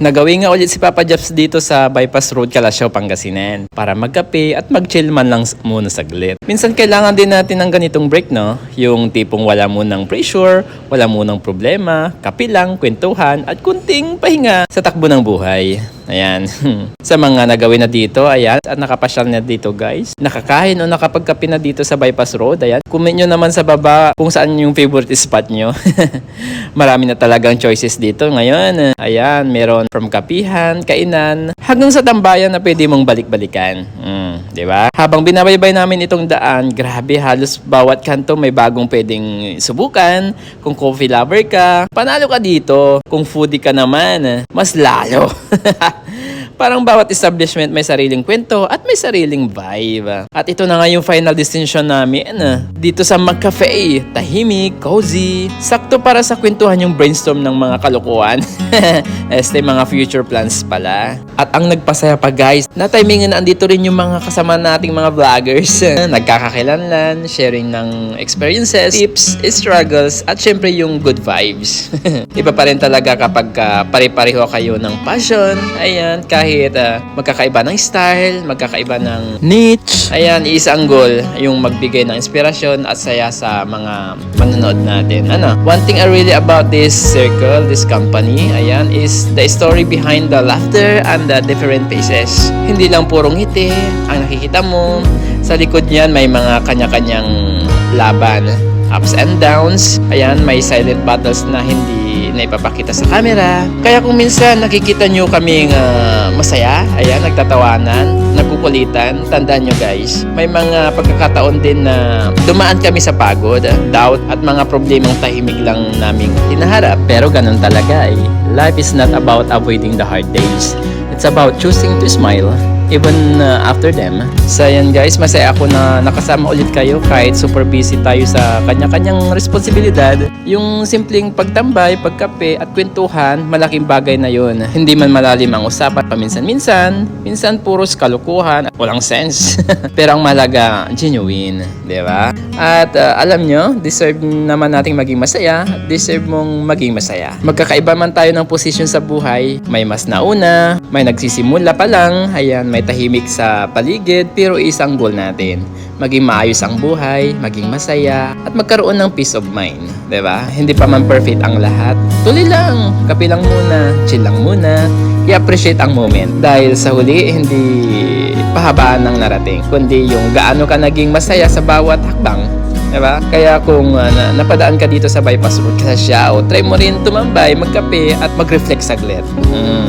Nagawin nga ulit si Papa Japs dito sa Bypass Road, Calasiao, Pangasinan para magkape at mag-chill man lang muna saglit. Minsan kailangan din natin ng ganitong break, no? Yung tipong wala munang pressure, wala munang problema, kape lang, kwentuhan at kunting pahinga sa takbo ng buhay. Ayan. Sa mga nagawin na dito, ayan, at nakapasyal na dito guys. Nakakain o nakapagkape na dito sa Bypass Road, ayan. Comment nyo naman sa baba kung saan yung favorite spot nyo. Marami na talagang choices dito ngayon. Ayan, meron from kapihan, kainan, hanggang sa tambayan na pwede mong balik-balikan. Diba? Habang binabaybay namin itong daan, grabe, halos bawat kanto may bagong pwedeng subukan. Kung coffee lover ka, panalo ka dito. Kung foodie ka naman, mas lalo. Parang bawat establishment may sariling kwento at may sariling vibe. At ito na nga yung final destination namin. Dito sa McCafe. Tahimik, cozy, sakto para sa kwentuhan yung brainstorm ng mga kalokohan. Mga future plans pala. At ang nagpasaya pa guys, na timingan na andito rin yung mga kasama nating mga vloggers. Nagkakakilanlan, sharing ng experiences, tips, struggles, at syempre yung good vibes. Iba pa rin talaga kapag pare-pareho kayo ng passion. Ayan, kahit magkakaiba ng style, magkakaiba ng niche. Ayan, isang goal, yung magbigay ng inspirasyon at saya sa mga manonood natin. One thing I really about this circle, this company, ayan, is the story behind the laughter and the different faces. Hindi lang purong ngiti ang nakikita mo. Sa likod niyan, may mga kanya-kanyang laban. Ups and downs. Ayan, may silent battles na hindi na ipapakita sa camera. Kaya kung minsan nakikita nyo kaming masaya, ayan, nagtatawanan, nagkukulitan, tandaan nyo guys, may mga pagkakataon din na dumaan kami sa pagod, doubt, at mga problemang tahimik lang naming hinaharap. Pero ganun talaga eh. Life is not about avoiding the hard days. It's about choosing to smile even after them. So yan guys, masaya ako na nakasama ulit kayo kahit super busy tayo sa kanya-kanyang responsibilidad. Yung simpleng pagtambay, pagkape at kwentuhan, malaking bagay na yun. Hindi man malalim ang usapan paminsan-minsan, minsan puros kalukuhan at walang sense. Pero ang mahalaga, genuine, di ba? At alam nyo, deserve naman nating maging masaya, deserve mong maging masaya. Magkakaiba man tayo ng posisyon sa buhay, may mas nauna, may nagsisimula pa lang, ayan, may tahimik sa paligid, pero isang goal natin. Maging maayos ang buhay, maging masaya, at magkaroon ng peace of mind. Diba? Hindi pa man perfect ang lahat. Tuloy lang, kape lang muna, chill lang muna, i-appreciate ang moment. Dahil sa huli, hindi pahabaan ng narating, kundi yung gaano ka naging masaya sa bawat hakbang. Diba? Kaya kung napadaan ka dito sa Bypass Road, Calasiao, try mo rin tumambay, magkape, at mag-reflect saglit.